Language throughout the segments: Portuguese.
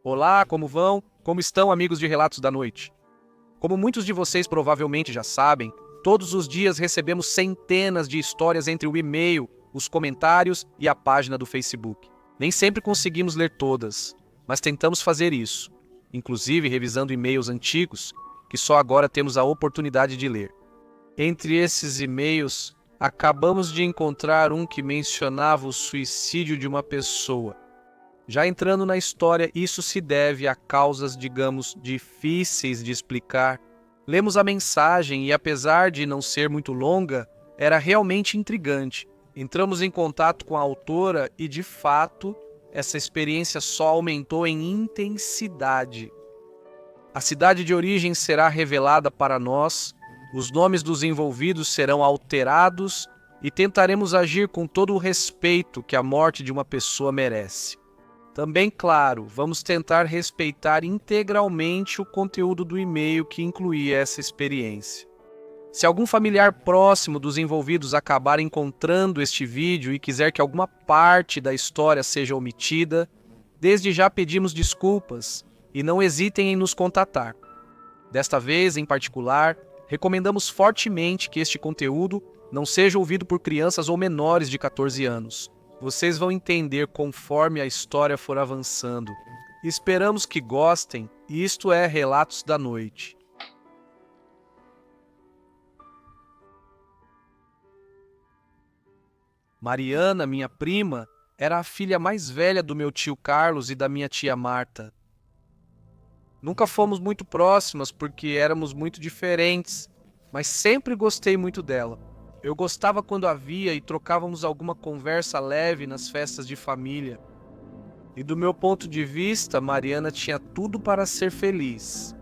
Olá, como vão? Como estão, amigos de Relatos da Noite? Como muitos de vocês provavelmente já sabem, todos os dias recebemos centenas de histórias entre o e-mail, os comentários e a página do Facebook. Nem sempre conseguimos ler todas, mas tentamos fazer isso, inclusive revisando e-mails antigos que só agora temos a oportunidade de ler. Entre esses e-mails, acabamos de encontrar um que mencionava o suicídio de uma pessoa. Já entrando na história, isso se deve a causas, digamos, difíceis de explicar. Lemos a mensagem e, apesar de não ser muito longa, era realmente intrigante. Entramos em contato com a autora e, de fato, essa experiência só aumentou em intensidade. A cidade de origem será revelada para nós, os nomes dos envolvidos serão alterados e tentaremos agir com todo o respeito que a morte de uma pessoa merece. Também, claro, vamos tentar respeitar integralmente o conteúdo do e-mail que incluía essa experiência. Se algum familiar próximo dos envolvidos acabar encontrando este vídeo e quiser que alguma parte da história seja omitida, desde já pedimos desculpas e não hesitem em nos contatar. Desta vez, em particular, recomendamos fortemente que este conteúdo não seja ouvido por crianças ou menores de 14 anos. Vocês vão entender conforme a história for avançando. Esperamos que gostem, e isto é Relatos da Noite. Mariana, minha prima, era a filha mais velha do meu tio Carlos e da minha tia Marta. Nunca fomos muito próximas porque éramos muito diferentes, mas sempre gostei muito dela. Eu gostava quando a via e trocávamos alguma conversa leve nas festas de família. E do meu ponto de vista, Mariana tinha tudo para ser feliz.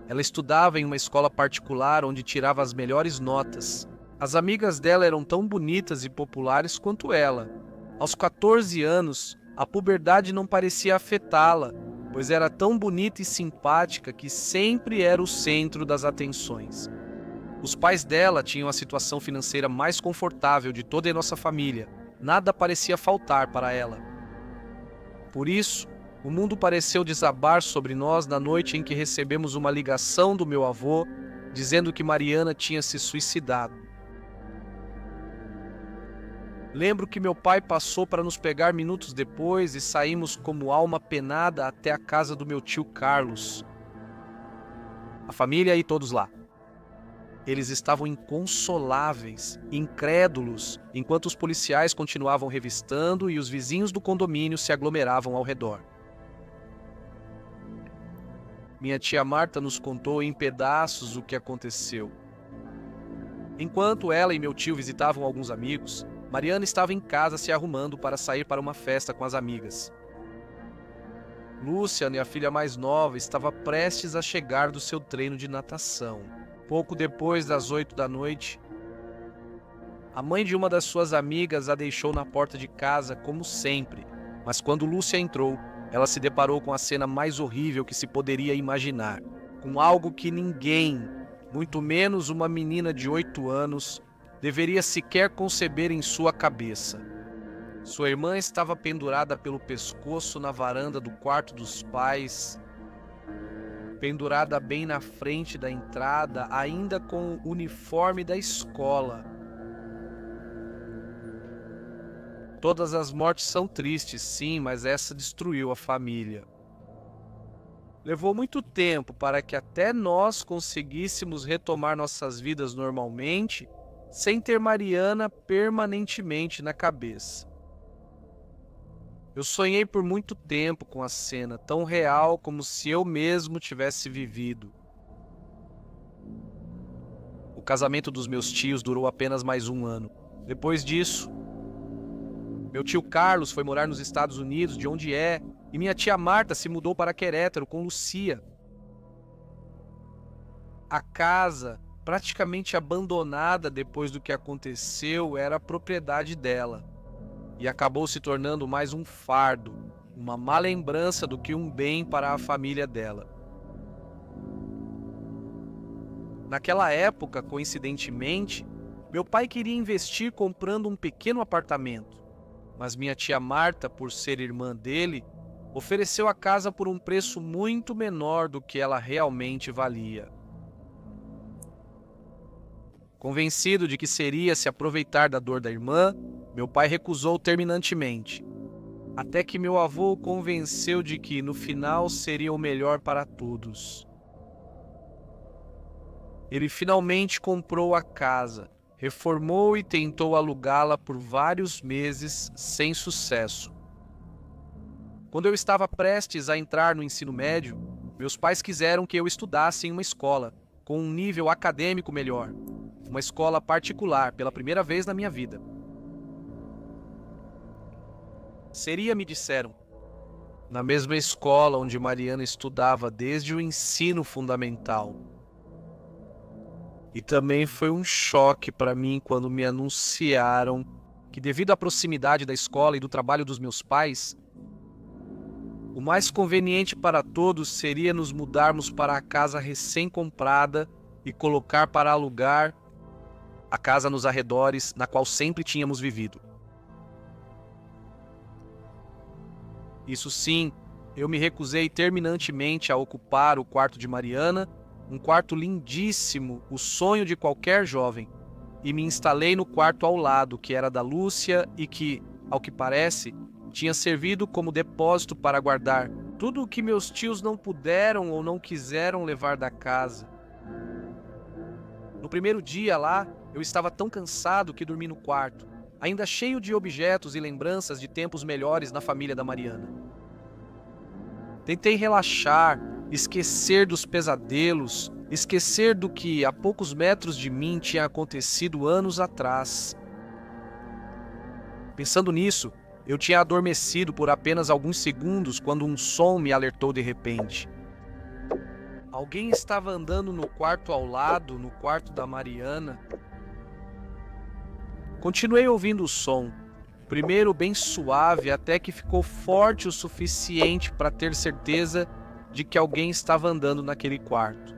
Ela estudava em uma escola particular onde tirava as melhores notas. As amigas dela eram tão bonitas e populares quanto ela. Aos 14 anos, a puberdade não parecia afetá-la, pois era tão bonita e simpática que sempre era o centro das atenções. Os pais dela tinham a situação financeira mais confortável de toda a nossa família. Nada parecia faltar para ela. Por isso, o mundo pareceu desabar sobre nós na noite em que recebemos uma ligação do meu avô dizendo que Mariana tinha se suicidado. Lembro que meu pai passou para nos pegar minutos depois e saímos como alma penada até a casa do meu tio Carlos. A família e todos lá. Eles estavam inconsoláveis, incrédulos, enquanto os policiais continuavam revistando e os vizinhos do condomínio se aglomeravam ao redor. Minha tia Marta nos contou em pedaços o que aconteceu. Enquanto ela e meu tio visitavam alguns amigos, Mariana estava em casa se arrumando para sair para uma festa com as amigas. Lúcia, a filha mais nova, estava prestes a chegar do seu treino de natação. Pouco depois das 8 da noite, a mãe de uma das suas amigas a deixou na porta de casa, como sempre. Mas quando Lúcia entrou, ela se deparou com a cena mais horrível que se poderia imaginar. Com algo que ninguém, muito menos uma menina de 8 anos, deveria sequer conceber em sua cabeça. Sua irmã estava pendurada pelo pescoço na varanda do quarto dos pais, pendurada bem na frente da entrada, ainda com o uniforme da escola. Todas as mortes são tristes, sim, mas essa destruiu a família. Levou muito tempo para que até nós conseguíssemos retomar nossas vidas normalmente, sem ter Mariana permanentemente na cabeça. Eu sonhei por muito tempo com a cena, tão real como se eu mesmo tivesse vivido. O casamento dos meus tios durou apenas mais um ano. Depois disso, meu tio Carlos foi morar nos Estados Unidos, de onde é, e minha tia Marta se mudou para Querétaro com Lucia. A casa, praticamente abandonada depois do que aconteceu, era propriedade dela. E acabou se tornando mais um fardo, uma má lembrança do que um bem para a família dela. Naquela época, coincidentemente, meu pai queria investir comprando um pequeno apartamento, mas minha tia Marta, por ser irmã dele, ofereceu a casa por um preço muito menor do que ela realmente valia. Convencido de que seria se aproveitar da dor da irmã, meu pai recusou terminantemente, até que meu avô o convenceu de que, no final, seria o melhor para todos. Ele finalmente comprou a casa, reformou e tentou alugá-la por vários meses sem sucesso. Quando eu estava prestes a entrar no ensino médio, meus pais quiseram que eu estudasse em uma escola com um nível acadêmico melhor, uma escola particular pela primeira vez na minha vida. Seria, me disseram, na mesma escola onde Mariana estudava desde o ensino fundamental. E também foi um choque para mim quando me anunciaram que, devido à proximidade da escola e do trabalho dos meus pais, o mais conveniente para todos seria nos mudarmos para a casa recém-comprada e colocar para alugar a casa nos arredores na qual sempre tínhamos vivido. Isso sim, eu me recusei terminantemente a ocupar o quarto de Mariana, um quarto lindíssimo, o sonho de qualquer jovem, e me instalei no quarto ao lado, que era da Lúcia e que, ao que parece, tinha servido como depósito para guardar tudo o que meus tios não puderam ou não quiseram levar da casa. No primeiro dia lá, eu estava tão cansado que dormi no quarto, ainda cheio de objetos e lembranças de tempos melhores na família da Mariana. Tentei relaxar, esquecer dos pesadelos, esquecer do que a poucos metros de mim tinha acontecido anos atrás. Pensando nisso, eu tinha adormecido por apenas alguns segundos quando um som me alertou de repente. Alguém estava andando no quarto ao lado, no quarto da Mariana. Continuei ouvindo o som, primeiro bem suave, até que ficou forte o suficiente para ter certeza de que alguém estava andando naquele quarto.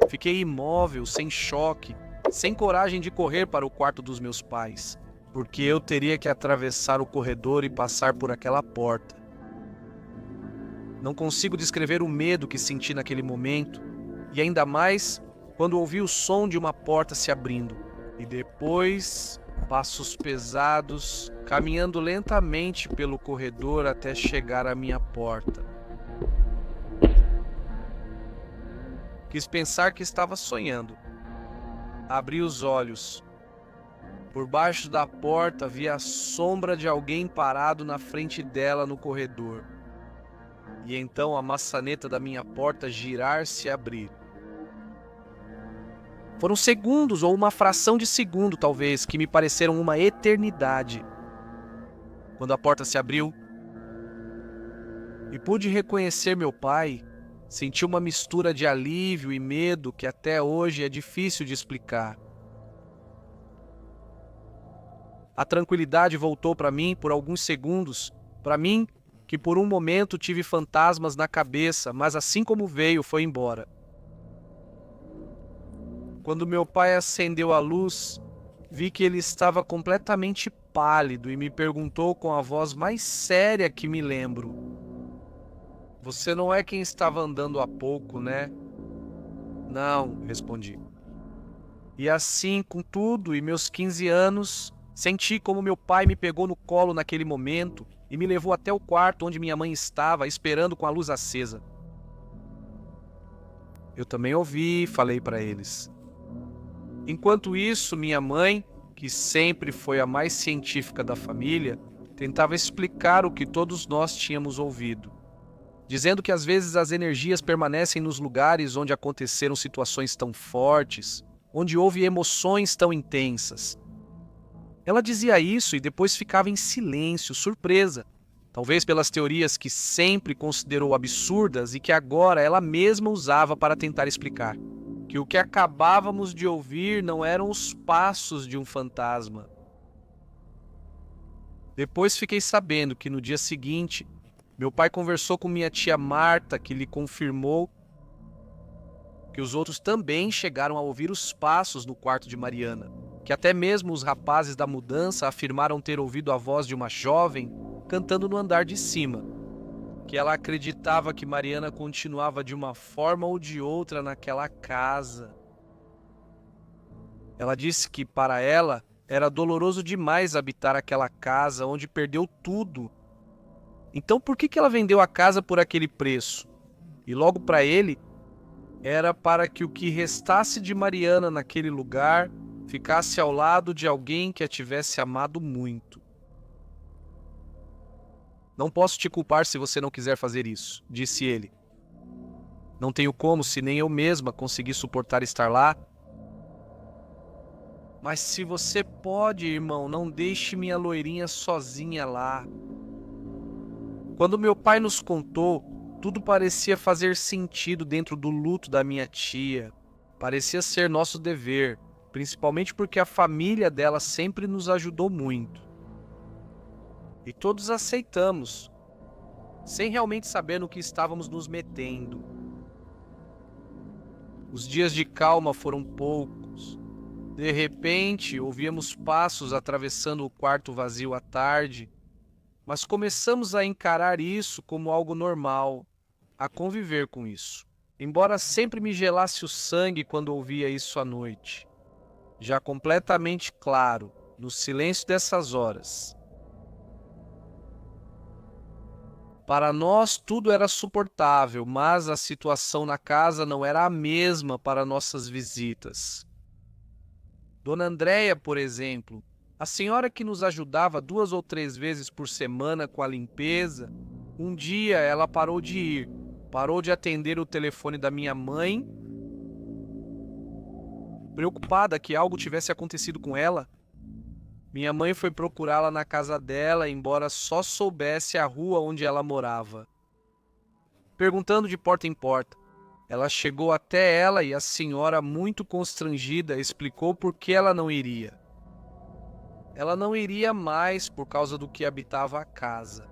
Fiquei imóvel, sem choque, sem coragem de correr para o quarto dos meus pais, porque eu teria que atravessar o corredor e passar por aquela porta. Não consigo descrever o medo que senti naquele momento, e ainda mais quando ouvi o som de uma porta se abrindo, e depois passos pesados caminhando lentamente pelo corredor até chegar à minha porta. Quis pensar que estava sonhando. Abri os olhos. Por baixo da porta vi a sombra de alguém parado na frente dela no corredor. E então a maçaneta da minha porta girar-se e abrir. Foram segundos ou uma fração de segundo, talvez, que me pareceram uma eternidade. Quando a porta se abriu e pude reconhecer meu pai, senti uma mistura de alívio e medo que até hoje é difícil de explicar. A tranquilidade voltou para mim por alguns segundos, para mim que por um momento tive fantasmas na cabeça, mas assim como veio, foi embora. Quando meu pai acendeu a luz, vi que ele estava completamente pálido e me perguntou com a voz mais séria que me lembro: "Você não é quem estava andando há pouco, né?" "Não", respondi. E assim, com tudo e meus 15 anos, senti como meu pai me pegou no colo naquele momento e me levou até o quarto onde minha mãe estava, esperando com a luz acesa. Eu também ouvi e falei para eles. Enquanto isso, minha mãe, que sempre foi a mais científica da família, tentava explicar o que todos nós tínhamos ouvido, dizendo que às vezes as energias permanecem nos lugares onde aconteceram situações tão fortes, onde houve emoções tão intensas. Ela dizia isso e depois ficava em silêncio, surpresa, talvez pelas teorias que sempre considerou absurdas e que agora ela mesma usava para tentar explicar. Que o que acabávamos de ouvir não eram os passos de um fantasma. Depois fiquei sabendo que no dia seguinte, meu pai conversou com minha tia Marta, que lhe confirmou que os outros também chegaram a ouvir os passos no quarto de Mariana, que até mesmo os rapazes da mudança afirmaram ter ouvido a voz de uma jovem cantando no andar de cima, que ela acreditava que Mariana continuava de uma forma ou de outra naquela casa. Ela disse que para ela era doloroso demais habitar aquela casa onde perdeu tudo. Então por que ela vendeu a casa por aquele preço? E logo para ele, era para que o que restasse de Mariana naquele lugar ficasse ao lado de alguém que a tivesse amado muito. Não posso te culpar se você não quiser fazer isso, disse ele. Não tenho como se nem eu mesma consegui suportar estar lá. Mas se você pode, irmão, não deixe minha loirinha sozinha lá. Quando meu pai nos contou, tudo parecia fazer sentido dentro do luto da minha tia. Parecia ser nosso dever, principalmente porque a família dela sempre nos ajudou muito. E todos aceitamos, sem realmente saber no que estávamos nos metendo. Os dias de calma foram poucos. De repente, ouvíamos passos atravessando o quarto vazio à tarde, mas começamos a encarar isso como algo normal, a conviver com isso. Embora sempre me gelasse o sangue quando ouvia isso à noite, já completamente claro, no silêncio dessas horas. Para nós tudo era suportável, mas a situação na casa não era a mesma para nossas visitas. Dona Andréia, por exemplo, a senhora que nos ajudava 2 ou 3 vezes por semana com a limpeza, um dia ela parou de ir, parou de atender o telefone da minha mãe, preocupada que algo tivesse acontecido com ela. Minha mãe foi procurá-la na casa dela, embora só soubesse a rua onde ela morava. Perguntando de porta em porta, ela chegou até ela e a senhora, muito constrangida, explicou por que ela não iria. Ela não iria mais por causa do que habitava a casa.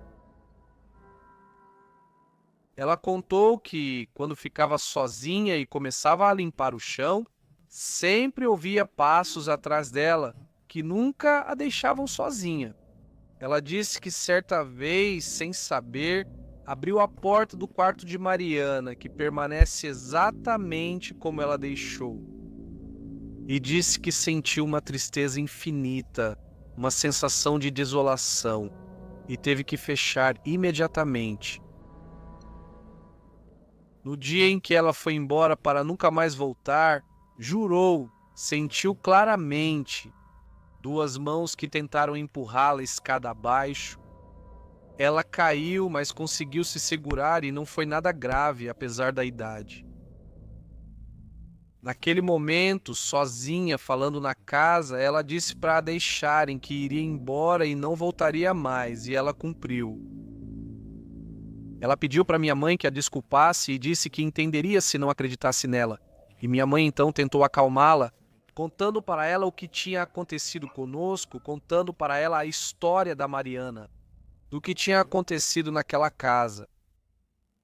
Ela contou que, quando ficava sozinha e começava a limpar o chão, sempre ouvia passos atrás dela, que nunca a deixavam sozinha. Ela disse que certa vez, sem saber, abriu a porta do quarto de Mariana, que permanece exatamente como ela deixou. E disse que sentiu uma tristeza infinita, uma sensação de desolação, e teve que fechar imediatamente. No dia em que ela foi embora para nunca mais voltar, jurou, sentiu claramente 2 mãos que tentaram empurrá-la escada abaixo. Ela caiu, mas conseguiu se segurar e não foi nada grave, apesar da idade. Naquele momento, sozinha, falando na casa, ela disse para a deixarem, que iria embora e não voltaria mais, e ela cumpriu. Ela pediu para minha mãe que a desculpasse e disse que entenderia se não acreditasse nela. E minha mãe então tentou acalmá-la, contando para ela o que tinha acontecido conosco, contando para ela a história da Mariana, do que tinha acontecido naquela casa.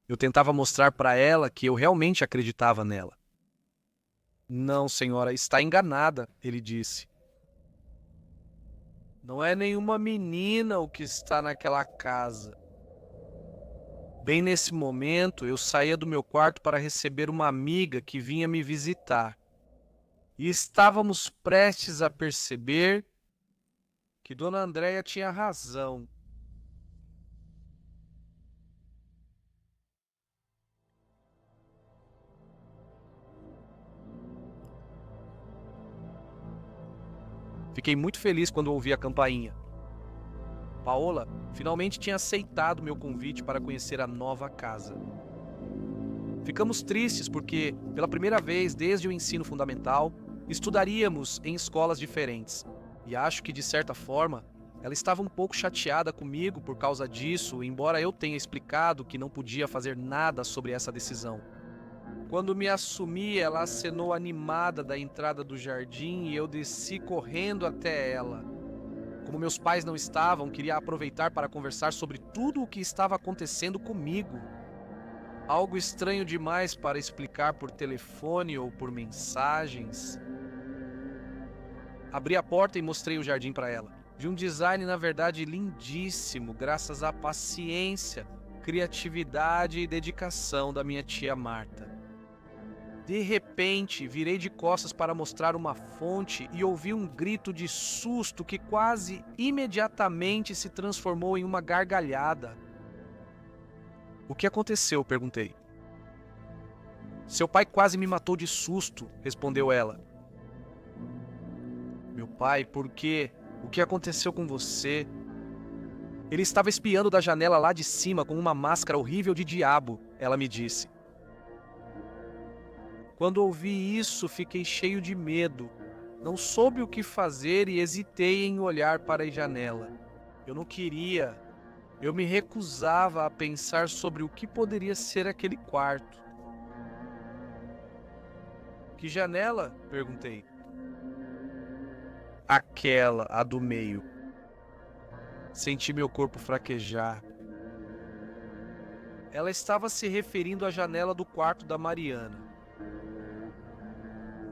Eu tentava mostrar para ela que eu realmente acreditava nela. Não, senhora, está enganada, ele disse. Não é nenhuma menina o que está naquela casa. Bem nesse momento, eu saía do meu quarto para receber uma amiga que vinha me visitar. E estávamos prestes a perceber que Dona Andréia tinha razão. Fiquei muito feliz quando ouvi a campainha. Paola finalmente tinha aceitado meu convite para conhecer a nova casa. Ficamos tristes porque, pela primeira vez desde o ensino fundamental, estudaríamos em escolas diferentes. E acho que, de certa forma, ela estava um pouco chateada comigo por causa disso, embora eu tenha explicado que não podia fazer nada sobre essa decisão. Quando me assumi, ela acenou animada da entrada do jardim e eu desci correndo até ela. Como meus pais não estavam, queria aproveitar para conversar sobre tudo o que estava acontecendo comigo. Algo estranho demais para explicar por telefone ou por mensagens. Abri a porta e mostrei o jardim para ela. De um design, na verdade, lindíssimo, graças à paciência, criatividade e dedicação da minha tia Marta. De repente, virei de costas para mostrar uma fonte e ouvi um grito de susto que quase imediatamente se transformou em uma gargalhada. "O que aconteceu?" perguntei. "Seu pai quase me matou de susto", respondeu ela. "Meu pai, por quê? O que aconteceu com você?" "Ele estava espiando da janela lá de cima com uma máscara horrível de diabo", ela me disse. Quando ouvi isso, fiquei cheio de medo. Não soube o que fazer e hesitei em olhar para a janela. Eu não queria. Eu me recusava a pensar sobre o que poderia ser aquele quarto. "Que janela?" perguntei. "Aquela, a do meio." Senti meu corpo fraquejar. Ela estava se referindo à janela do quarto da Mariana.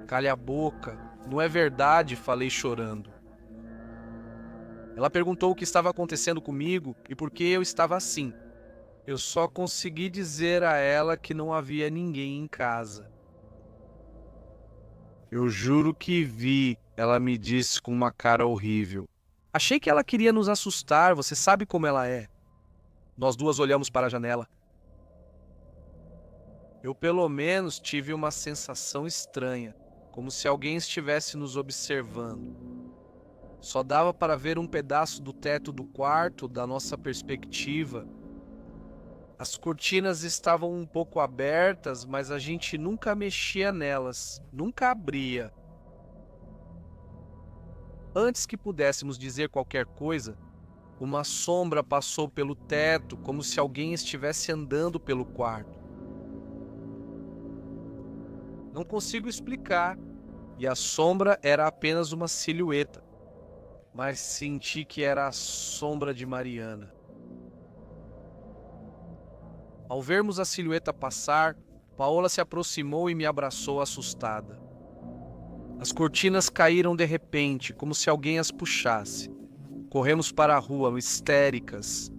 "Calha a boca, não é verdade", falei chorando. Ela perguntou o que estava acontecendo comigo e por que eu estava assim. Eu só consegui dizer a ela que não havia ninguém em casa. "Eu juro que vi", ela me disse com uma cara horrível. Achei que ela queria nos assustar, você sabe como ela é. Nós duas olhamos para a janela. Eu pelo menos tive uma sensação estranha, como se alguém estivesse nos observando. Só dava para ver um pedaço do teto do quarto, da nossa perspectiva. As cortinas estavam um pouco abertas, mas a gente nunca mexia nelas, nunca abria. Antes que pudéssemos dizer qualquer coisa, uma sombra passou pelo teto, como se alguém estivesse andando pelo quarto. Não consigo explicar, e a sombra era apenas uma silhueta, mas senti que era a sombra de Mariana. Ao vermos a silhueta passar, Paola se aproximou e me abraçou assustada. As cortinas caíram de repente, como se alguém as puxasse. Corremos para a rua, histéricas.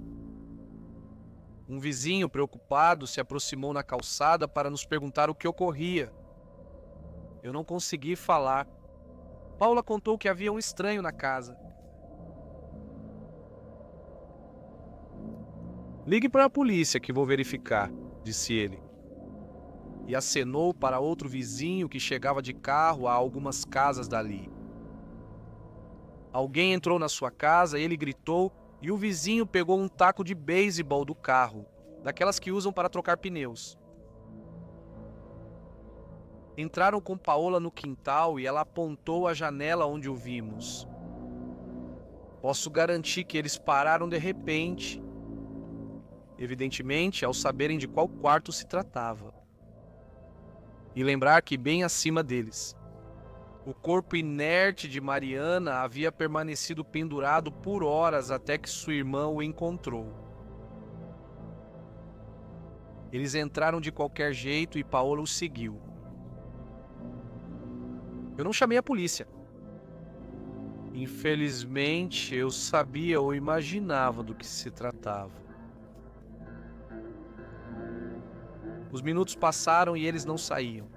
Um vizinho, preocupado, se aproximou na calçada para nos perguntar o que ocorria. Eu não consegui falar. Paula contou que havia um estranho na casa. "Ligue para a polícia que vou verificar", disse ele. E acenou para outro vizinho que chegava de carro a algumas casas dali. Alguém entrou na sua casa, ele gritou e o vizinho pegou um taco de beisebol do carro, daquelas que usam para trocar pneus. Entraram com Paola no quintal e ela apontou a janela onde o vimos. Posso garantir que eles pararam de repente, evidentemente ao saberem de qual quarto se tratava. E lembrar que bem acima deles, o corpo inerte de Mariana havia permanecido pendurado por horas até que sua irmã o encontrou. Eles entraram de qualquer jeito e Paola os seguiu. Eu não chamei a polícia. Infelizmente, eu sabia ou imaginava do que se tratava. Os minutos passaram e eles não saíam.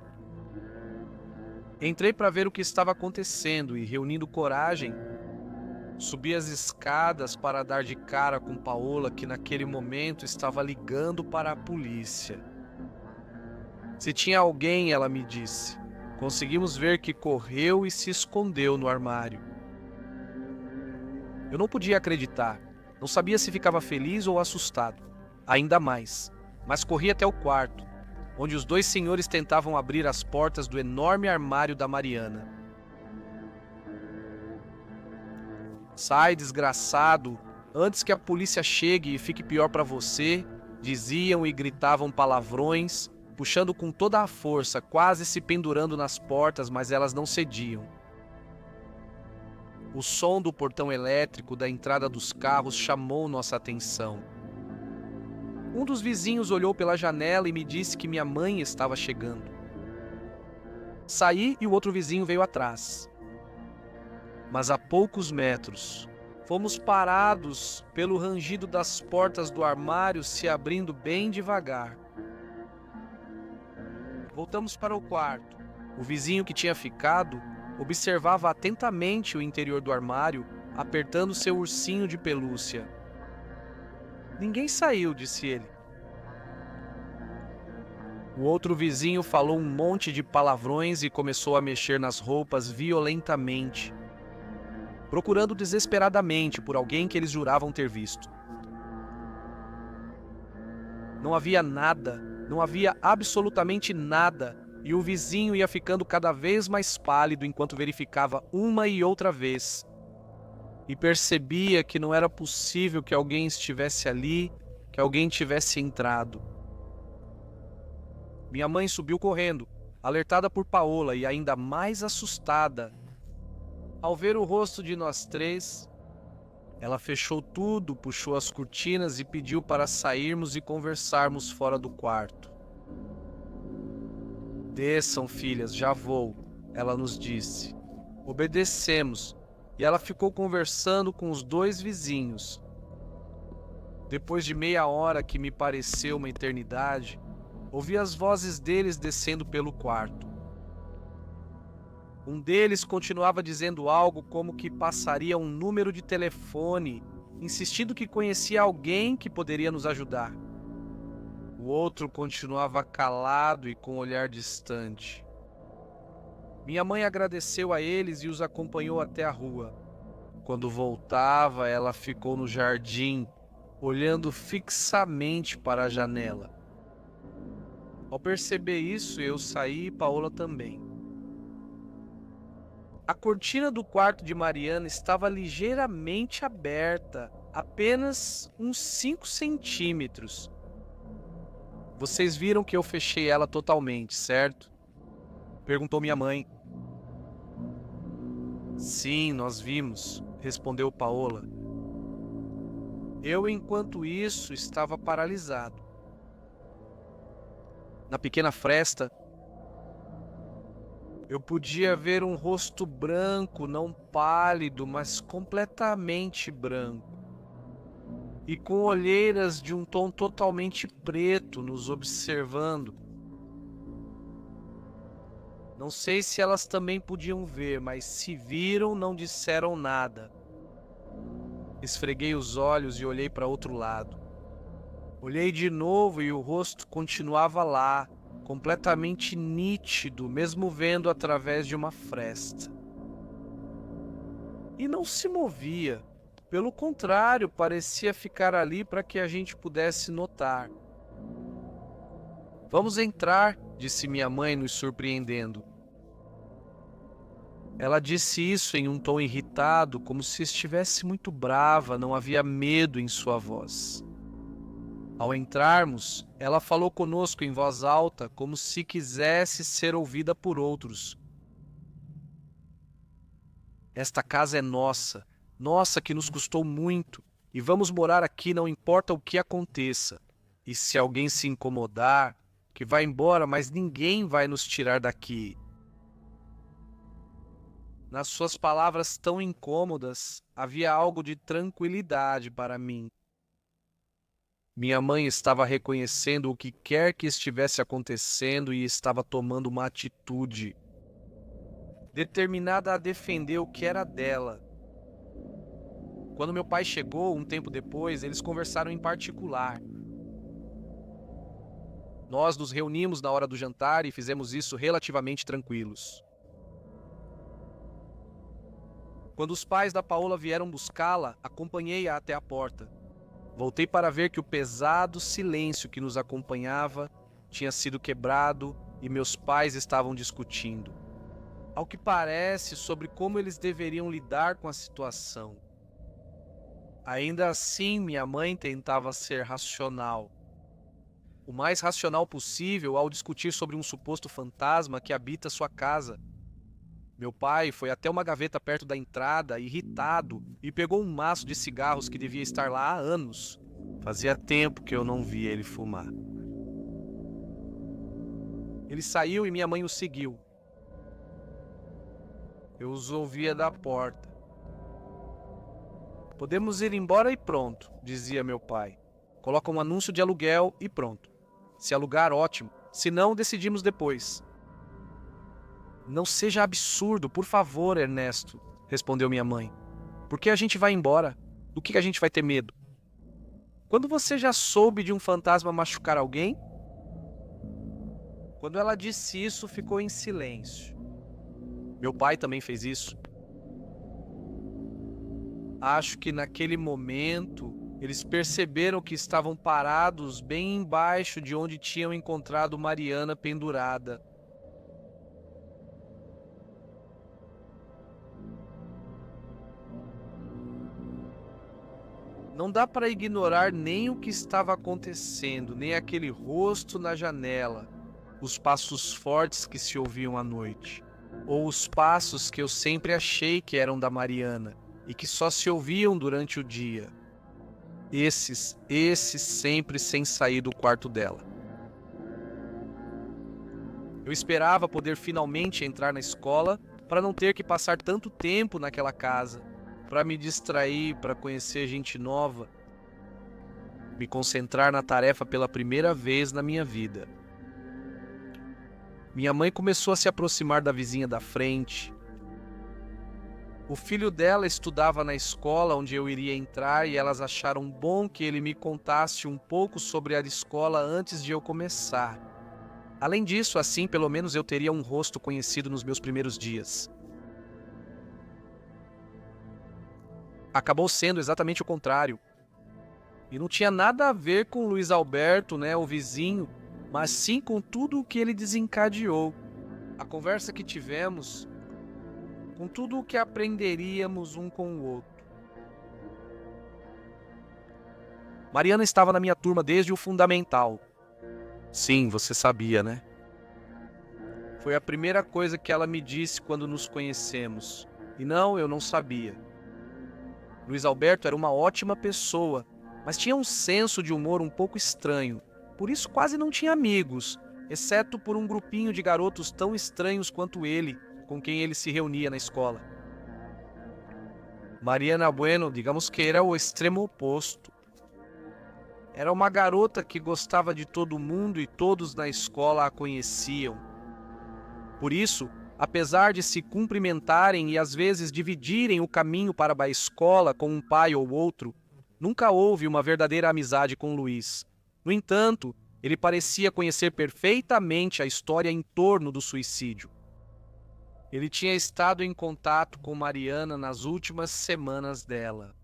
Entrei para ver o que estava acontecendo e, reunindo coragem, subi as escadas para dar de cara com Paola, que naquele momento estava ligando para a polícia. Se tinha alguém, ela me disse. Conseguimos ver que correu e se escondeu no armário. Eu não podia acreditar. Não sabia se ficava feliz ou assustado. Ainda mais. Mas corri até o quarto, onde os dois senhores tentavam abrir as portas do enorme armário da Mariana. "Sai, desgraçado, antes que a polícia chegue e fique pior para você", diziam e gritavam palavrões, puxando com toda a força, quase se pendurando nas portas, mas elas não cediam. O som do portão elétrico da entrada dos carros chamou nossa atenção. Um dos vizinhos olhou pela janela e me disse que minha mãe estava chegando. Saí e o outro vizinho veio atrás. Mas a poucos metros, fomos parados pelo rangido das portas do armário se abrindo bem devagar. Voltamos para o quarto. O vizinho que tinha ficado observava atentamente o interior do armário, apertando seu ursinho de pelúcia. Ninguém saiu, disse ele. O outro vizinho falou um monte de palavrões e começou a mexer nas roupas violentamente, procurando desesperadamente por alguém que eles juravam ter visto. Não havia nada, não havia absolutamente nada, e o vizinho ia ficando cada vez mais pálido enquanto verificava uma e outra vez. E percebia que não era possível que alguém estivesse ali, que alguém tivesse entrado. Minha mãe subiu correndo, alertada por Paola e ainda mais assustada. Ao ver o rosto de nós três, ela fechou tudo, puxou as cortinas e pediu para sairmos e conversarmos fora do quarto. Desçam, filhas, já vou, ela nos disse. Obedecemos e ela ficou conversando com os dois vizinhos. Depois de meia hora, que me pareceu uma eternidade, ouvi as vozes deles descendo pelo quarto. Um deles continuava dizendo algo como que passaria um número de telefone, insistindo que conhecia alguém que poderia nos ajudar. O outro continuava calado e com olhar distante. Minha mãe agradeceu a eles e os acompanhou até a rua. Quando voltava, ela ficou no jardim, olhando fixamente para a janela. Ao perceber isso, eu saí e Paola também. A cortina do quarto de Mariana estava ligeiramente aberta, apenas uns 5 centímetros. Vocês viram que eu fechei ela totalmente, certo? Perguntou minha mãe. Sim, nós vimos, respondeu Paola. Eu, enquanto isso, estava paralisado. Na pequena fresta, eu podia ver um rosto branco, não pálido, mas completamente branco, e com olheiras de um tom totalmente preto nos observando. Não sei se elas também podiam ver, mas se viram, não disseram nada. Esfreguei os olhos e olhei para outro lado. Olhei de novo e o rosto continuava lá, completamente nítido, mesmo vendo através de uma fresta. E não se movia. Pelo contrário, parecia ficar ali para que a gente pudesse notar. Vamos entrar, disse minha mãe, nos surpreendendo. Ela disse isso em um tom irritado, como se estivesse muito brava, não havia medo em sua voz. Ao entrarmos, ela falou conosco em voz alta, como se quisesse ser ouvida por outros. Esta casa é nossa, nossa que nos custou muito, e vamos morar aqui não importa o que aconteça. E se alguém se incomodar, que vá embora, mas ninguém vai nos tirar daqui. Nas suas palavras tão incômodas, havia algo de tranquilidade para mim. Minha mãe estava reconhecendo o que quer que estivesse acontecendo e estava tomando uma atitude, determinada a defender o que era dela. Quando meu pai chegou, um tempo depois, eles conversaram em particular. Nós nos reunimos na hora do jantar e fizemos isso relativamente tranquilos. Quando os pais da Paola vieram buscá-la, acompanhei-a até a porta. Voltei para ver que o pesado silêncio que nos acompanhava tinha sido quebrado e meus pais estavam discutindo, ao que parece, sobre como eles deveriam lidar com a situação. Ainda assim, minha mãe tentava ser racional. O mais racional possível ao discutir sobre um suposto fantasma que habita sua casa. Meu pai foi até uma gaveta perto da entrada, irritado, e pegou um maço de cigarros que devia estar lá há anos. Fazia tempo que eu não via ele fumar. Ele saiu e minha mãe o seguiu. Eu os ouvia da porta. Podemos ir embora e pronto, dizia meu pai. Coloca um anúncio de aluguel e pronto. Se alugar, ótimo. Se não, decidimos depois. Não seja absurdo, por favor, Ernesto, respondeu minha mãe. Por que a gente vai embora? Do que a gente vai ter medo? Quando você já soube de um fantasma machucar alguém? Quando ela disse isso, ficou em silêncio. Meu pai também fez isso. Acho que naquele momento eles perceberam que estavam parados bem embaixo de onde tinham encontrado Mariana pendurada. Não dá para ignorar nem o que estava acontecendo, nem aquele rosto na janela, os passos fortes que se ouviam à noite, ou os passos que eu sempre achei que eram da Mariana e que só se ouviam durante o dia. Esses sempre sem sair do quarto dela. Eu esperava poder finalmente entrar na escola para não ter que passar tanto tempo naquela casa, para me distrair, para conhecer gente nova, me concentrar na tarefa pela primeira vez na minha vida. Minha mãe começou a se aproximar da vizinha da frente. O filho dela estudava na escola onde eu iria entrar e elas acharam bom que ele me contasse um pouco sobre a escola antes de eu começar. Além disso, assim pelo menos eu teria um rosto conhecido nos meus primeiros dias. Acabou sendo exatamente o contrário. E não tinha nada a ver com o Luiz Alberto, o vizinho, mas sim com tudo o que ele desencadeou. A conversa que tivemos, com tudo o que aprenderíamos um com o outro. Mariana estava na minha turma desde o fundamental. Sim, você sabia, né? Foi a primeira coisa que ela me disse quando nos conhecemos. E não, eu não sabia. Luiz Alberto era uma ótima pessoa, mas tinha um senso de humor um pouco estranho. Por isso quase não tinha amigos, exceto por um grupinho de garotos tão estranhos quanto ele, com quem ele se reunia na escola. Mariana Bueno, digamos que era o extremo oposto. Era uma garota que gostava de todo mundo e todos na escola a conheciam. Por isso, apesar de se cumprimentarem e às vezes dividirem o caminho para a escola com um pai ou outro, nunca houve uma verdadeira amizade com Luiz. No entanto, ele parecia conhecer perfeitamente a história em torno do suicídio. Ele tinha estado em contato com Mariana nas últimas semanas dela.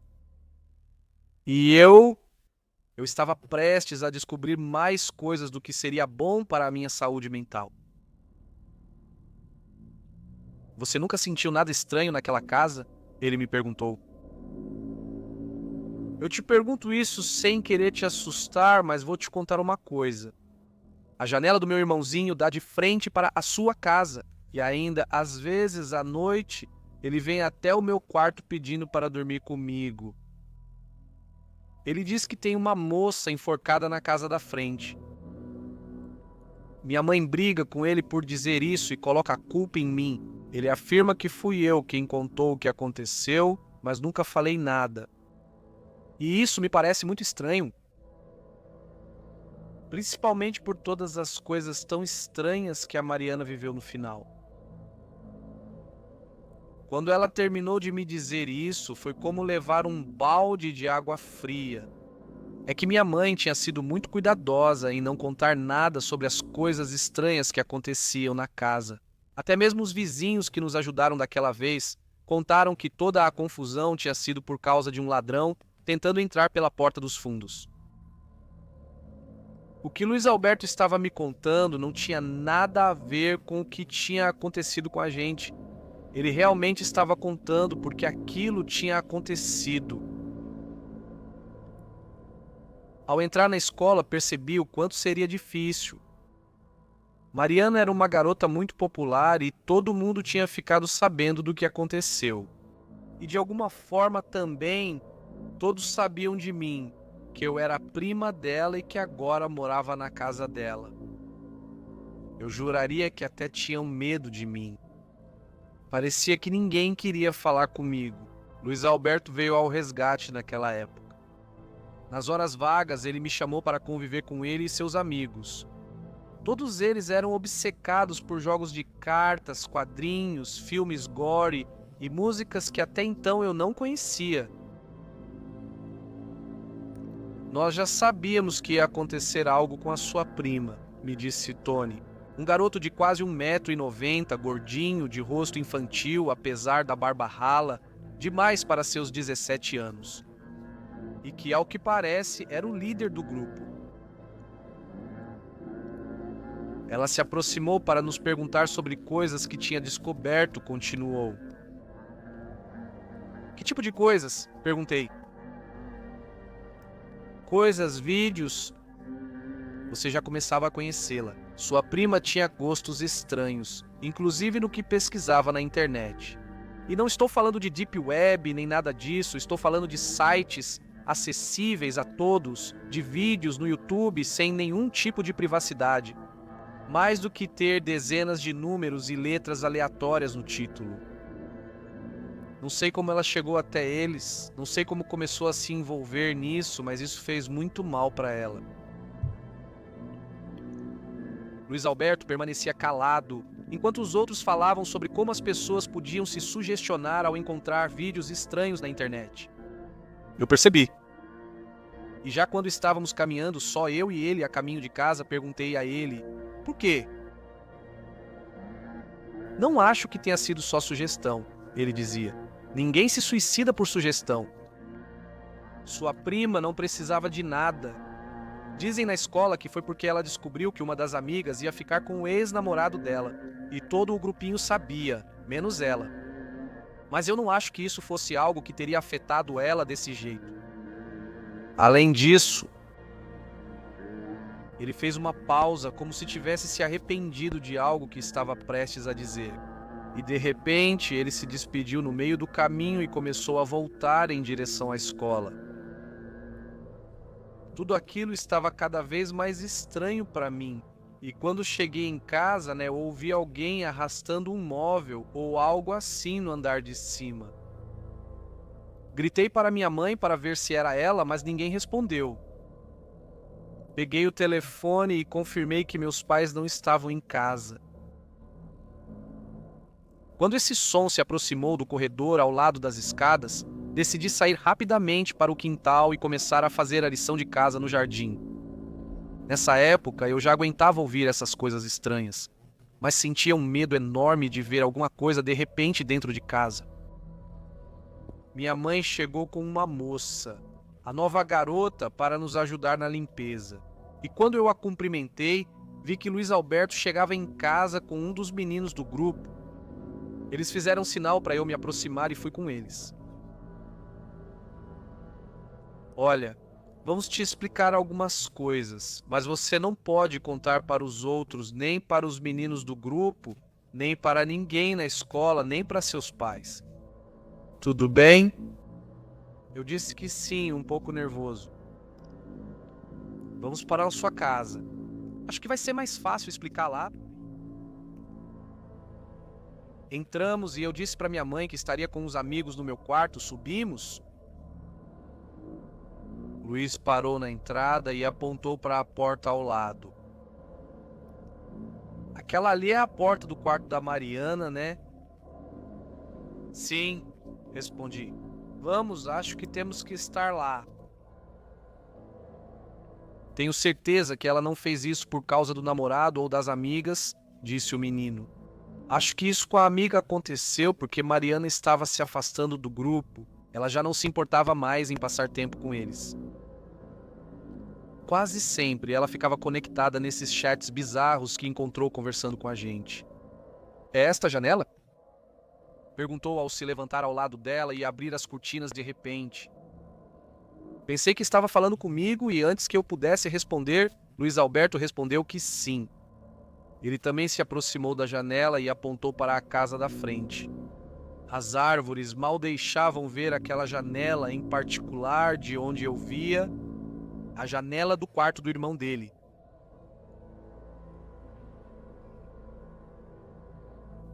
E eu estava prestes a descobrir mais coisas do que seria bom para a minha saúde mental. Você nunca sentiu nada estranho naquela casa? Ele me perguntou. Eu te pergunto isso sem querer te assustar, mas vou te contar uma coisa. A janela do meu irmãozinho dá de frente para a sua casa. E ainda, às vezes, à noite, ele vem até o meu quarto pedindo para dormir comigo. Ele diz que tem uma moça enforcada na casa da frente. Minha mãe briga com ele por dizer isso e coloca a culpa em mim. Ele afirma que fui eu quem contou o que aconteceu, mas nunca falei nada. E isso me parece muito estranho. Principalmente por todas as coisas tão estranhas que a Mariana viveu no final. Quando ela terminou de me dizer isso, foi como levar um balde de água fria. É que minha mãe tinha sido muito cuidadosa em não contar nada sobre as coisas estranhas que aconteciam na casa. Até mesmo os vizinhos que nos ajudaram daquela vez contaram que toda a confusão tinha sido por causa de um ladrão tentando entrar pela porta dos fundos. O que Luiz Alberto estava me contando não tinha nada a ver com o que tinha acontecido com a gente. Ele realmente estava contando porque aquilo tinha acontecido. Ao entrar na escola, percebi o quanto seria difícil. Mariana era uma garota muito popular e todo mundo tinha ficado sabendo do que aconteceu. E de alguma forma também, todos sabiam de mim, que eu era prima dela e que agora morava na casa dela. Eu juraria que até tinham medo de mim. Parecia que ninguém queria falar comigo. Luiz Alberto veio ao resgate naquela época. Nas horas vagas, ele me chamou para conviver com ele e seus amigos. Todos eles eram obcecados por jogos de cartas, quadrinhos, filmes gore e músicas que até então eu não conhecia. Nós já sabíamos que ia acontecer algo com a sua prima, me disse Tony. Um garoto de quase 1,90 m, gordinho, de rosto infantil, apesar da barba rala, demais para seus 17 anos. E que, ao que parece, era o líder do grupo. Ela se aproximou para nos perguntar sobre coisas que tinha descoberto, continuou. Que tipo de coisas? Perguntei. Coisas, vídeos. Você já começava a conhecê-la. Sua prima tinha gostos estranhos, inclusive no que pesquisava na internet. E não estou falando de Deep Web nem nada disso, estou falando de sites acessíveis a todos, de vídeos no YouTube sem nenhum tipo de privacidade. Mais do que ter dezenas de números e letras aleatórias no título. Não sei como ela chegou até eles, não sei como começou a se envolver nisso, mas isso fez muito mal para ela. Luiz Alberto permanecia calado, enquanto os outros falavam sobre como as pessoas podiam se sugestionar ao encontrar vídeos estranhos na internet. Eu percebi. E já quando estávamos caminhando, só eu e ele a caminho de casa, perguntei a ele: por quê? Não acho que tenha sido só sugestão, ele dizia. Ninguém se suicida por sugestão. Sua prima não precisava de nada. Dizem na escola que foi porque ela descobriu que uma das amigas ia ficar com o ex-namorado dela, e todo o grupinho sabia, menos ela. Mas eu não acho que isso fosse algo que teria afetado ela desse jeito. Além disso, ele fez uma pausa como se tivesse se arrependido de algo que estava prestes a dizer. E de repente ele se despediu no meio do caminho e começou a voltar em direção à escola. Tudo aquilo estava cada vez mais estranho para mim. E quando cheguei em casa, ouvi alguém arrastando um móvel ou algo assim no andar de cima. Gritei para minha mãe para ver se era ela, mas ninguém respondeu. Peguei o telefone e confirmei que meus pais não estavam em casa. Quando esse som se aproximou do corredor ao lado das escadas, decidi sair rapidamente para o quintal e começar a fazer a lição de casa no jardim. Nessa época, eu já aguentava ouvir essas coisas estranhas, mas sentia um medo enorme de ver alguma coisa de repente dentro de casa. Minha mãe chegou com uma moça, a nova garota, para nos ajudar na limpeza. E quando eu a cumprimentei, vi que Luiz Alberto chegava em casa com um dos meninos do grupo. Eles fizeram sinal para eu me aproximar e fui com eles. Olha, vamos te explicar algumas coisas, mas você não pode contar para os outros, nem para os meninos do grupo, nem para ninguém na escola, nem para seus pais. Tudo bem? Eu disse que sim, um pouco nervoso. Vamos para a sua casa. Acho que vai ser mais fácil explicar lá. Entramos e eu disse para minha mãe que estaria com uns amigos no meu quarto. Subimos. Luiz parou na entrada e apontou para a porta ao lado. Aquela ali é a porta do quarto da Mariana, né? Sim, respondi. Vamos, acho que temos que estar lá. Tenho certeza que ela não fez isso por causa do namorado ou das amigas, disse o menino. Acho que isso com a amiga aconteceu porque Mariana estava se afastando do grupo. Ela já não se importava mais em passar tempo com eles. Quase sempre ela ficava conectada nesses chats bizarros que encontrou conversando com a gente. É esta a janela? Perguntou ao se levantar ao lado dela e abrir as cortinas de repente. Pensei que estava falando comigo e antes que eu pudesse responder, Luiz Alberto respondeu que sim. Ele também se aproximou da janela e apontou para a casa da frente. As árvores mal deixavam ver aquela janela em particular de onde eu via a janela do quarto do irmão dele.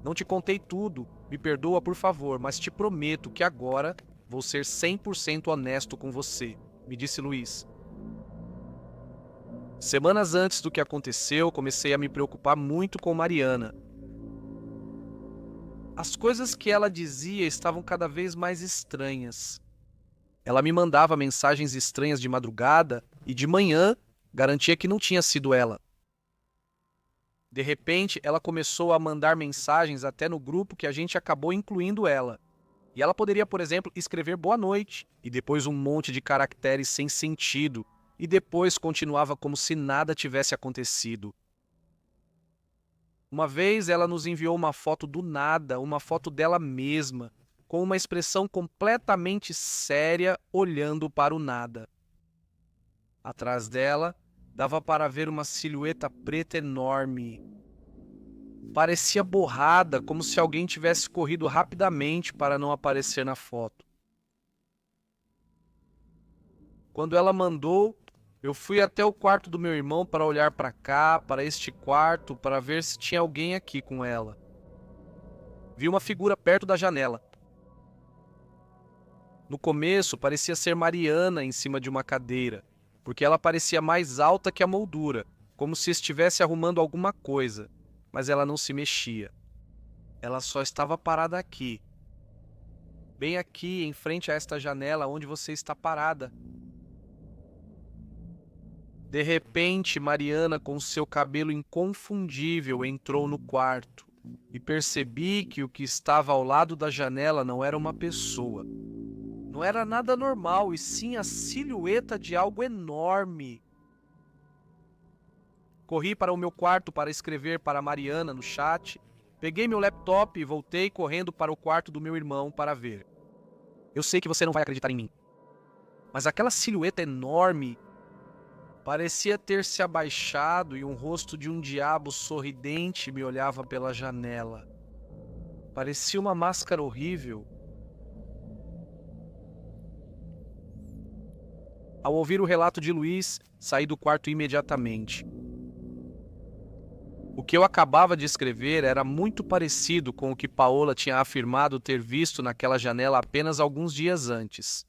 Não te contei tudo, me perdoa por favor, mas te prometo que agora Vou ser 100% honesto com você, me disse Luiz. Semanas antes do que aconteceu, comecei a me preocupar muito com Mariana. As coisas que ela dizia estavam cada vez mais estranhas. Ela me mandava mensagens estranhas de madrugada e de manhã garantia que não tinha sido ela. De repente, ela começou a mandar mensagens até no grupo que a gente acabou incluindo ela. E ela poderia, por exemplo, escrever boa noite e depois um monte de caracteres sem sentido e depois continuava como se nada tivesse acontecido. Uma vez ela nos enviou uma foto do nada, uma foto dela mesma, com uma expressão completamente séria olhando para o nada. Atrás dela, dava para ver uma silhueta preta enorme. Parecia borrada, como se alguém tivesse corrido rapidamente para não aparecer na foto. Quando ela mandou, eu fui até o quarto do meu irmão para olhar para cá, para este quarto, para ver se tinha alguém aqui com ela. Vi uma figura perto da janela. No começo, parecia ser Mariana em cima de uma cadeira, porque ela parecia mais alta que a moldura, como se estivesse arrumando alguma coisa, mas ela não se mexia. Ela só estava parada aqui. Bem aqui, em frente a esta janela onde você está parada. De repente, Mariana, com seu cabelo inconfundível, entrou no quarto e percebi que o que estava ao lado da janela não era uma pessoa. Não era nada normal, e sim a silhueta de algo enorme. Corri para o meu quarto para escrever para Mariana no chat, peguei meu laptop e voltei correndo para o quarto do meu irmão para ver. Eu sei que você não vai acreditar em mim, mas aquela silhueta enorme parecia ter se abaixado e um rosto de um diabo sorridente me olhava pela janela. Parecia uma máscara horrível. Ao ouvir o relato de Luiz, saí do quarto imediatamente. O que eu acabava de escrever era muito parecido com o que Paola tinha afirmado ter visto naquela janela apenas alguns dias antes.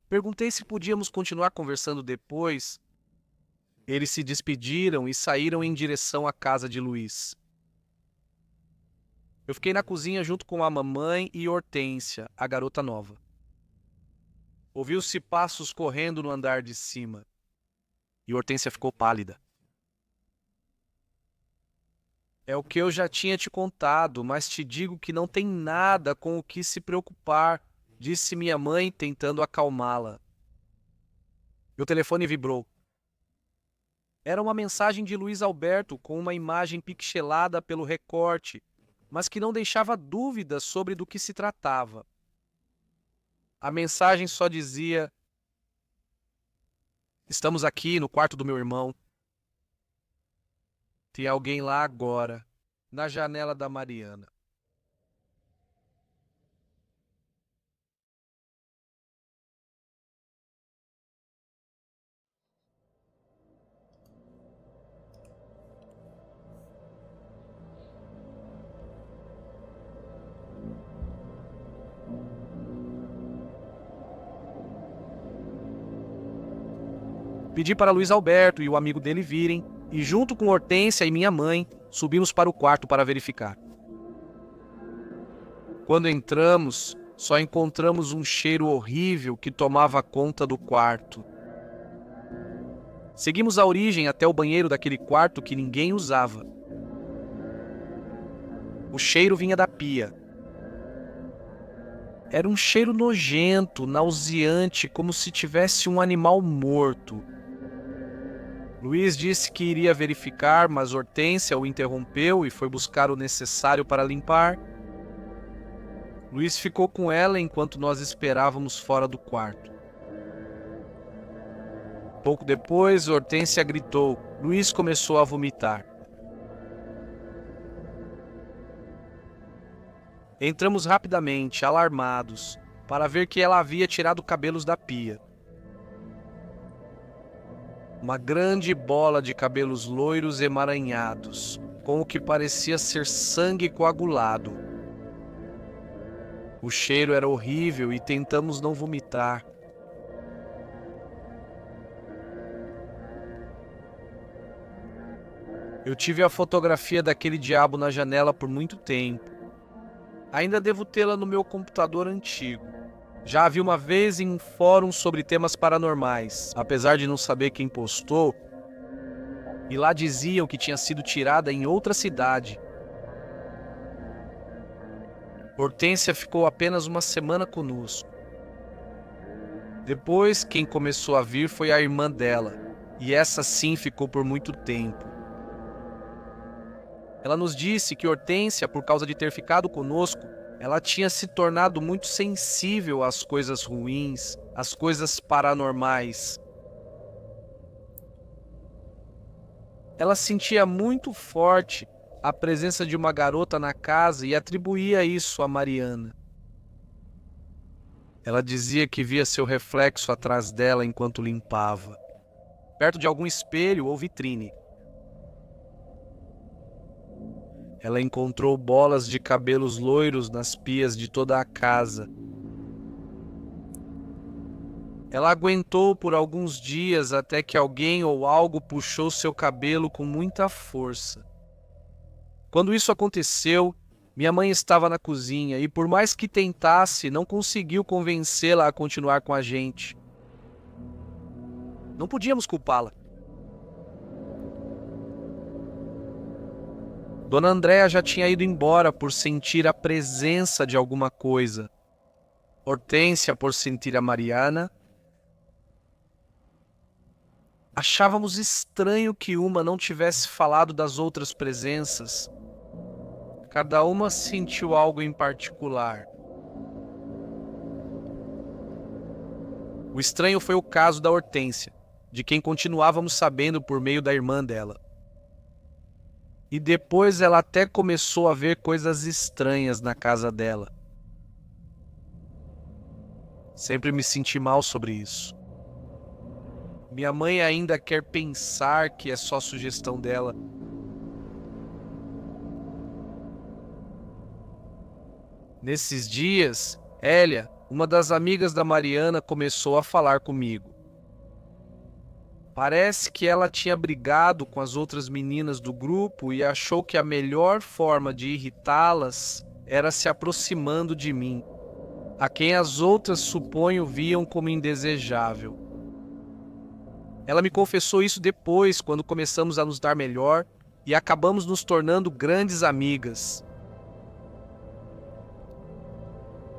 Perguntei se podíamos continuar conversando depois. Eles se despediram e saíram em direção à casa de Luiz. Eu fiquei na cozinha junto com a mamãe e Hortência, a garota nova. Ouviu-se passos correndo no andar de cima. E Hortência ficou pálida. É o que eu já tinha te contado, mas te digo que não tem nada com o que se preocupar, disse minha mãe, tentando acalmá-la. Meu telefone vibrou. Era uma mensagem de Luiz Alberto com uma imagem pixelada pelo recorte, mas que não deixava dúvidas sobre do que se tratava. A mensagem só dizia: estamos aqui no quarto do meu irmão. Tem alguém lá agora, na janela da Mariana. Pedi para Luiz Alberto e o amigo dele virem, e junto com Hortência e minha mãe, subimos para o quarto para verificar. Quando entramos, só encontramos um cheiro horrível que tomava conta do quarto. Seguimos a origem até o banheiro daquele quarto que ninguém usava. O cheiro vinha da pia. Era um cheiro nojento, nauseante, como se tivesse um animal morto. Luiz disse que iria verificar, mas Hortência o interrompeu e foi buscar o necessário para limpar. Luiz ficou com ela enquanto nós esperávamos fora do quarto. Pouco depois, Hortência gritou. Luiz começou a vomitar. Entramos rapidamente, alarmados, para ver que ela havia tirado cabelos da pia. Uma grande bola de cabelos loiros emaranhados, com o que parecia ser sangue coagulado. O cheiro era horrível e tentamos não vomitar. Eu tive a fotografia daquele diabo na janela por muito tempo. Ainda devo tê-la no meu computador antigo. Já a vi uma vez em um fórum sobre temas paranormais, apesar de não saber quem postou, e lá diziam que tinha sido tirada em outra cidade. Hortência ficou apenas uma semana conosco. Depois, quem começou a vir foi a irmã dela, e essa sim ficou por muito tempo. Ela nos disse que Hortência, por causa de ter ficado conosco, ela tinha se tornado muito sensível às coisas ruins, às coisas paranormais. Ela sentia muito forte a presença de uma garota na casa e atribuía isso a Mariana. Ela dizia que via seu reflexo atrás dela enquanto limpava, perto de algum espelho ou vitrine. Ela encontrou bolas de cabelos loiros nas pias de toda a casa. Ela aguentou por alguns dias até que alguém ou algo puxou seu cabelo com muita força. Quando isso aconteceu, minha mãe estava na cozinha e, por mais que tentasse, não conseguiu convencê-la a continuar com a gente. Não podíamos culpá-la. Dona Andréa já tinha ido embora por sentir a presença de alguma coisa. Hortência por sentir a Mariana. Achávamos estranho que uma não tivesse falado das outras presenças. Cada uma sentiu algo em particular. O estranho foi o caso da Hortência, de quem continuávamos sabendo por meio da irmã dela. E depois ela até começou a ver coisas estranhas na casa dela. Sempre me senti mal sobre isso. Minha mãe ainda quer pensar que é só sugestão dela. Nesses dias, Hélia, uma das amigas da Mariana, começou a falar comigo. Parece que ela tinha brigado com as outras meninas do grupo e achou que a melhor forma de irritá-las era se aproximando de mim, a quem as outras suponho viam como indesejável. Ela me confessou isso depois, quando começamos a nos dar melhor e acabamos nos tornando grandes amigas.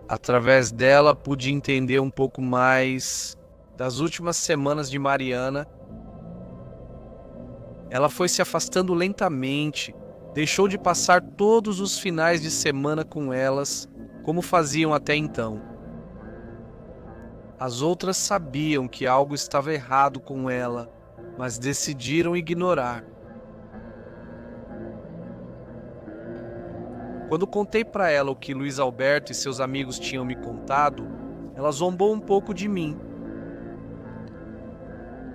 Através dela pude entender um pouco mais das últimas semanas de Mariana. Ela foi se afastando lentamente, deixou de passar todos os finais de semana com elas, como faziam até então. As outras sabiam que algo estava errado com ela, mas decidiram ignorar. Quando contei para ela o que Luiz Alberto e seus amigos tinham me contado, ela zombou um pouco de mim.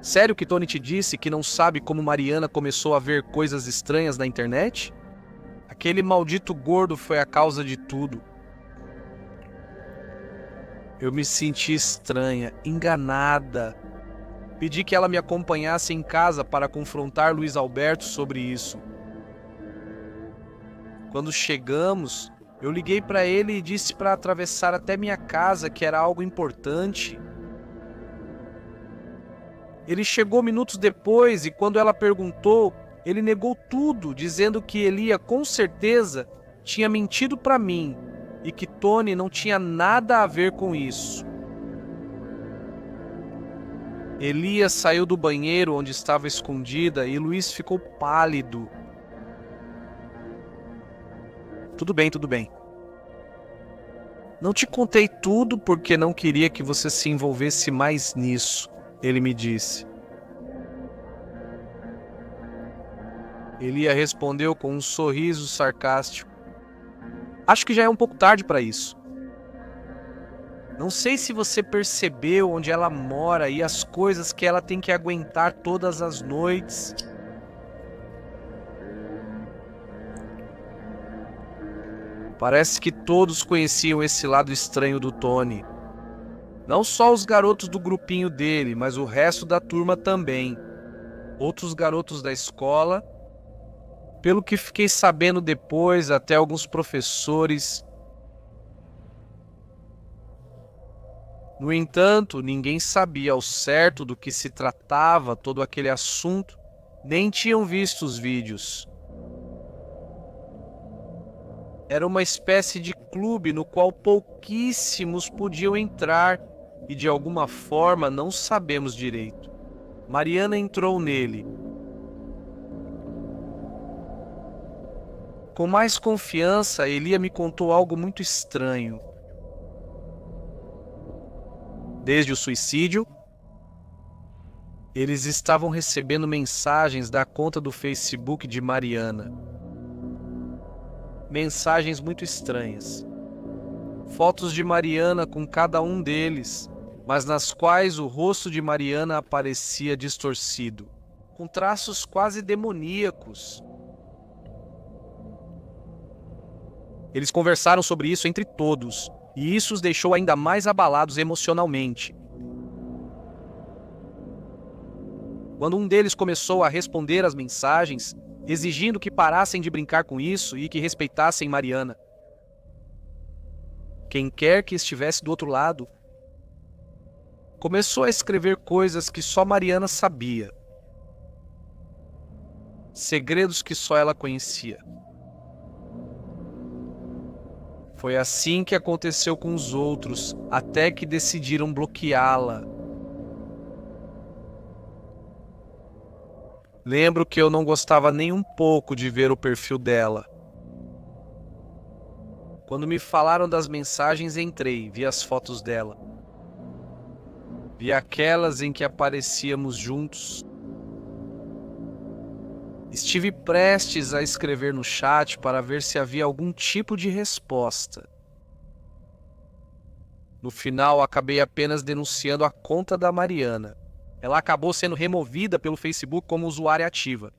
Sério que Tony te disse que não sabe como Mariana começou a ver coisas estranhas na internet? Aquele maldito gordo foi a causa de tudo. Eu me senti estranha, enganada. Pedi que ela me acompanhasse em casa para confrontar Luiz Alberto sobre isso. Quando chegamos, eu liguei para ele e disse para atravessar até minha casa, que era algo importante. Ele chegou minutos depois e, quando ela perguntou, ele negou tudo, dizendo que Elia, com certeza, tinha mentido para mim e que Tony não tinha nada a ver com isso. Elia saiu do banheiro onde estava escondida e Luiz ficou pálido. Tudo bem, tudo bem. Não te contei tudo porque não queria que você se envolvesse mais nisso, ele me disse. Elia respondeu com um sorriso sarcástico. Acho que já é um pouco tarde para isso. Não sei se você percebeu onde ela mora e as coisas que ela tem que aguentar todas as noites. Parece que todos conheciam esse lado estranho do Tony. Não só os garotos do grupinho dele, mas o resto da turma também. Outros garotos da escola. Pelo que fiquei sabendo depois, até alguns professores. No entanto, ninguém sabia ao certo do que se tratava todo aquele assunto, nem tinham visto os vídeos. Era uma espécie de clube no qual pouquíssimos podiam entrar e de alguma forma não sabemos direito. Mariana entrou nele. Com mais confiança, Elia me contou algo muito estranho. Desde o suicídio, eles estavam recebendo mensagens da conta do Facebook de Mariana. Mensagens muito estranhas. Fotos de Mariana com cada um deles, mas nas quais o rosto de Mariana aparecia distorcido, com traços quase demoníacos. Eles conversaram sobre isso entre todos, e isso os deixou ainda mais abalados emocionalmente. Quando um deles começou a responder às mensagens, exigindo que parassem de brincar com isso e que respeitassem Mariana. Quem quer que estivesse do outro lado, começou a escrever coisas que só Mariana sabia. Segredos que só ela conhecia. Foi assim que aconteceu com os outros, até que decidiram bloqueá-la. Lembro que eu não gostava nem um pouco de ver o perfil dela. Quando me falaram das mensagens, entrei, vi as fotos dela. Vi aquelas em que aparecíamos juntos. Estive prestes a escrever no chat para ver se havia algum tipo de resposta. No final, acabei apenas denunciando a conta da Mariana. Ela acabou sendo removida pelo Facebook como usuária ativa.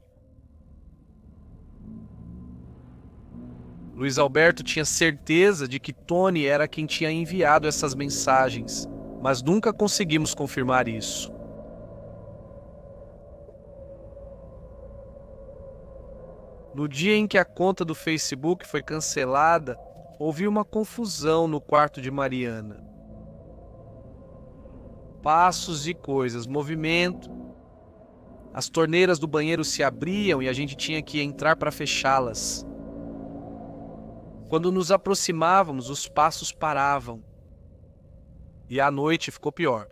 Luiz Alberto tinha certeza de que Tony era quem tinha enviado essas mensagens, mas nunca conseguimos confirmar isso. No dia em que a conta do Facebook foi cancelada, houve uma confusão no quarto de Mariana. Passos e coisas, movimento. As torneiras do banheiro se abriam e a gente tinha que entrar para fechá-las. Quando nos aproximávamos, os passos paravam. E a noite ficou pior.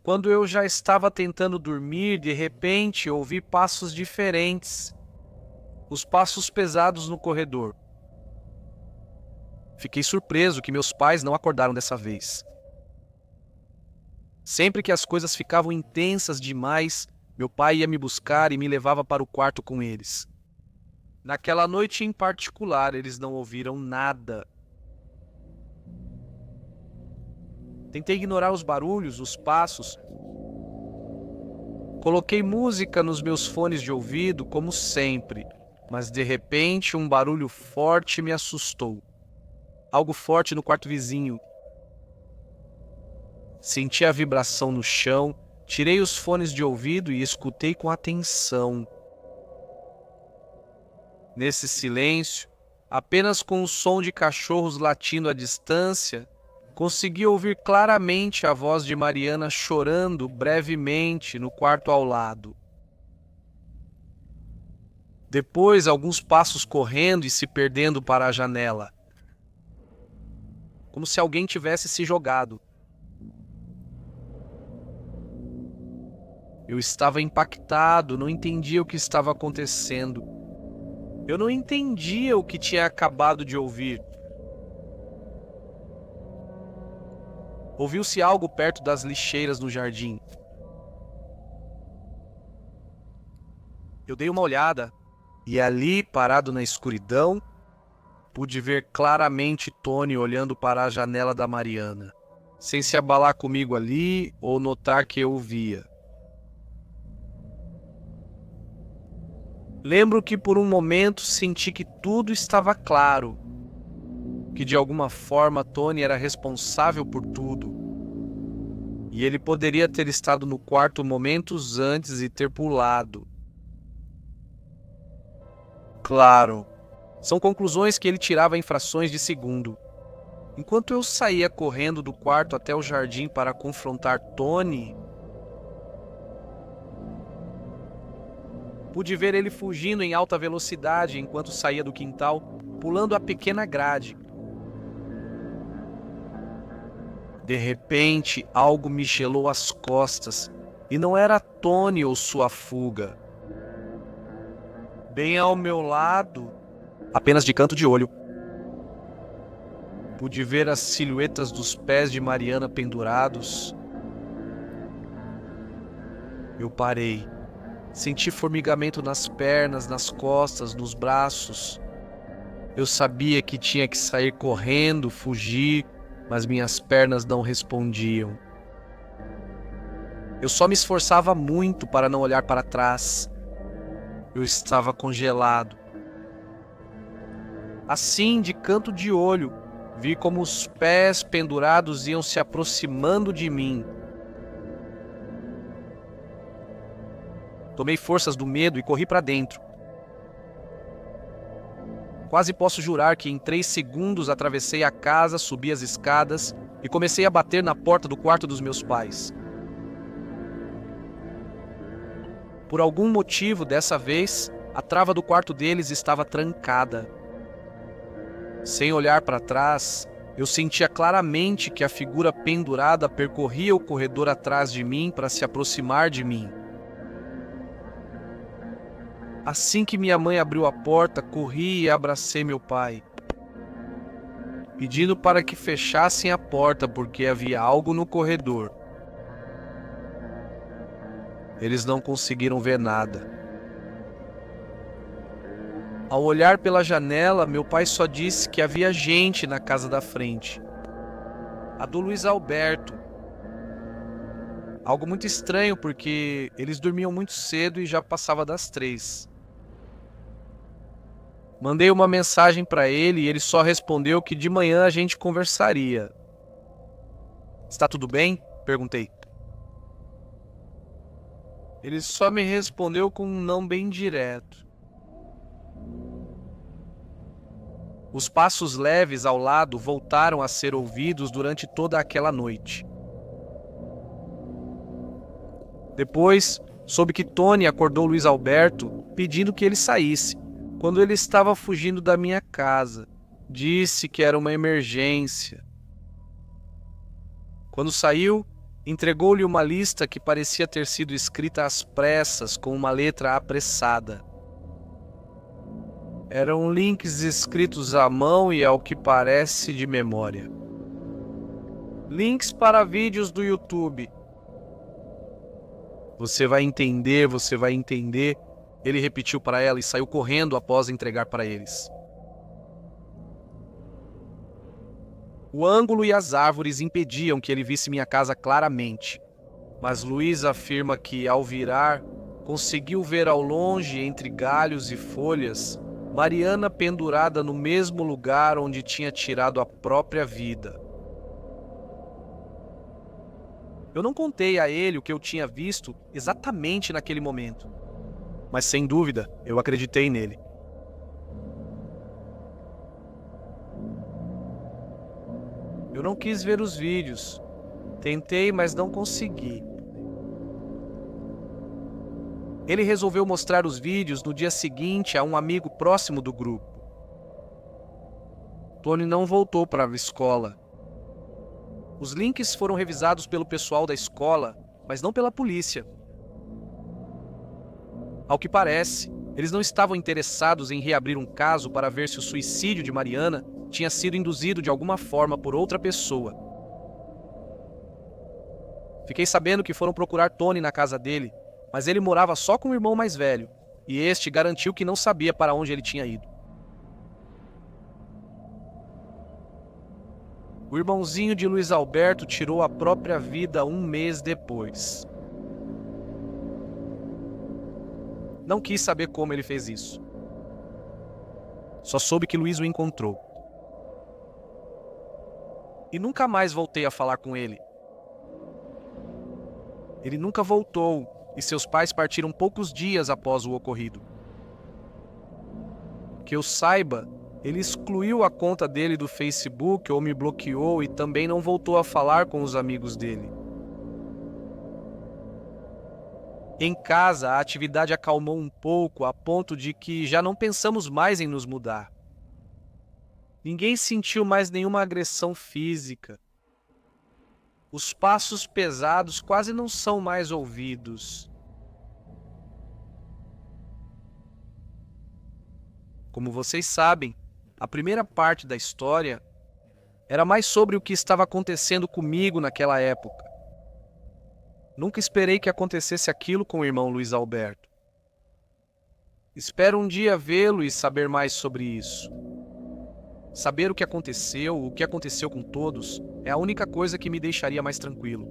Quando eu já estava tentando dormir, de repente ouvi passos diferentes. Os passos pesados no corredor. Fiquei surpreso que meus pais não acordaram dessa vez. Sempre que as coisas ficavam intensas demais, meu pai ia me buscar e me levava para o quarto com eles. Naquela noite em particular, eles não ouviram nada. Tentei ignorar os barulhos, os passos. Coloquei música nos meus fones de ouvido, como sempre, mas de repente um barulho forte me assustou. Algo forte no quarto vizinho. Senti a vibração no chão, tirei os fones de ouvido e escutei com atenção. Nesse silêncio, apenas com o som de cachorros latindo à distância, consegui ouvir claramente a voz de Mariana chorando brevemente no quarto ao lado. Depois, alguns passos correndo e se perdendo para a janela. Como se alguém tivesse se jogado. Eu estava impactado, não entendia o que estava acontecendo. Eu não entendia o que tinha acabado de ouvir. Ouviu-se algo perto das lixeiras no jardim. Eu dei uma olhada e ali, parado na escuridão, pude ver claramente Tony olhando para a janela da Mariana, sem se abalar comigo ali ou notar que eu o via. Lembro que por um momento senti que tudo estava claro, que de alguma forma Tony era responsável por tudo. E ele poderia ter estado no quarto momentos antes e ter pulado. Claro, são conclusões que ele tirava em frações de segundo. Enquanto eu saía correndo do quarto até o jardim para confrontar Tony, pude ver ele fugindo em alta velocidade enquanto saía do quintal, pulando a pequena grade. De repente, algo me gelou as costas, e não era Tony ou sua fuga. Bem ao meu lado, apenas de canto de olho, pude ver as silhuetas dos pés de Mariana pendurados. Eu parei. Senti formigamento nas pernas, nas costas, nos braços. Eu sabia que tinha que sair correndo, fugir, mas minhas pernas não respondiam. Eu só me esforçava muito para não olhar para trás. Eu estava congelado. Assim, de canto de olho, vi como os pés pendurados iam se aproximando de mim. Tomei forças do medo e corri para dentro. Quase posso jurar que em 3 segundos atravessei a casa, subi as escadas e comecei a bater na porta do quarto dos meus pais. Por algum motivo, dessa vez, a trava do quarto deles estava trancada. Sem olhar para trás, eu sentia claramente que a figura pendurada percorria o corredor atrás de mim para se aproximar de mim. Assim que minha mãe abriu a porta, corri e abracei meu pai, pedindo para que fechassem a porta porque havia algo no corredor. Eles não conseguiram ver nada. Ao olhar pela janela, meu pai só disse que havia gente na casa da frente. A do Luiz Alberto. Algo muito estranho porque eles dormiam muito cedo e já passava das 3. Mandei uma mensagem para ele e ele só respondeu que de manhã a gente conversaria. Está tudo bem? Perguntei. Ele só me respondeu com um não bem direto. Os passos leves ao lado voltaram a ser ouvidos durante toda aquela noite. Depois, soube que Tony acordou Luiz Alberto pedindo que ele saísse, quando ele estava fugindo da minha casa. Disse que era uma emergência. Quando saiu, entregou-lhe uma lista que parecia ter sido escrita às pressas com uma letra apressada. Eram links escritos à mão e, ao que parece, de memória. Links para vídeos do YouTube. Você vai entender, ele repetiu para ela e saiu correndo após entregar para eles. O ângulo e as árvores impediam que ele visse minha casa claramente, mas Luiz afirma que, ao virar, conseguiu ver ao longe, entre galhos e folhas, Mariana pendurada no mesmo lugar onde tinha tirado a própria vida. Eu não contei a ele o que eu tinha visto exatamente naquele momento, mas sem dúvida eu acreditei nele. Eu não quis ver os vídeos. Tentei, mas não consegui. Ele resolveu mostrar os vídeos no dia seguinte a um amigo próximo do grupo. Tony não voltou para a escola. Os links foram revisados pelo pessoal da escola, mas não pela polícia. Ao que parece, eles não estavam interessados em reabrir um caso para ver se o suicídio de Mariana tinha sido induzido de alguma forma por outra pessoa. Fiquei sabendo que foram procurar Tony na casa dele, mas ele morava só com o irmão mais velho, e este garantiu que não sabia para onde ele tinha ido. O irmãozinho de Luiz Alberto tirou a própria vida 1 mês depois. Não quis saber como ele fez isso. Só soube que Luiz o encontrou. E nunca mais voltei a falar com ele. Ele nunca voltou e seus pais partiram poucos dias após o ocorrido. Que eu saiba, ele excluiu a conta dele do Facebook ou me bloqueou e também não voltou a falar com os amigos dele. Em casa, a atividade acalmou um pouco a ponto de que já não pensamos mais em nos mudar. Ninguém sentiu mais nenhuma agressão física. Os passos pesados quase não são mais ouvidos. Como vocês sabem, a primeira parte da história era mais sobre o que estava acontecendo comigo naquela época. Nunca esperei que acontecesse aquilo com o irmão Luiz Alberto. Espero um dia vê-lo e saber mais sobre isso. Saber o que aconteceu com todos, é a única coisa que me deixaria mais tranquilo.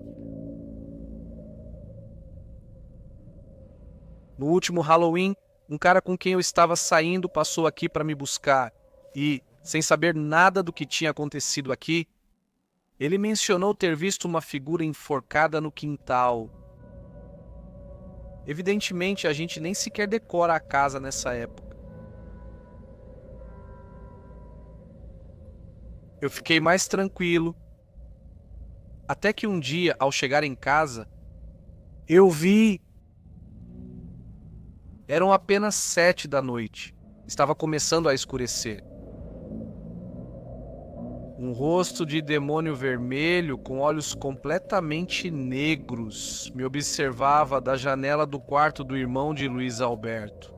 No último Halloween, um cara com quem eu estava saindo passou aqui para me buscar e, sem saber nada do que tinha acontecido aqui, ele mencionou ter visto uma figura enforcada no quintal. Evidentemente, a gente nem sequer decora a casa nessa época. Eu fiquei mais tranquilo, até que um dia, ao chegar em casa, eu vi... Eram apenas 7 da noite. Estava começando a escurecer. Um rosto de demônio vermelho, com olhos completamente negros, me observava da janela do quarto do irmão de Luiz Alberto.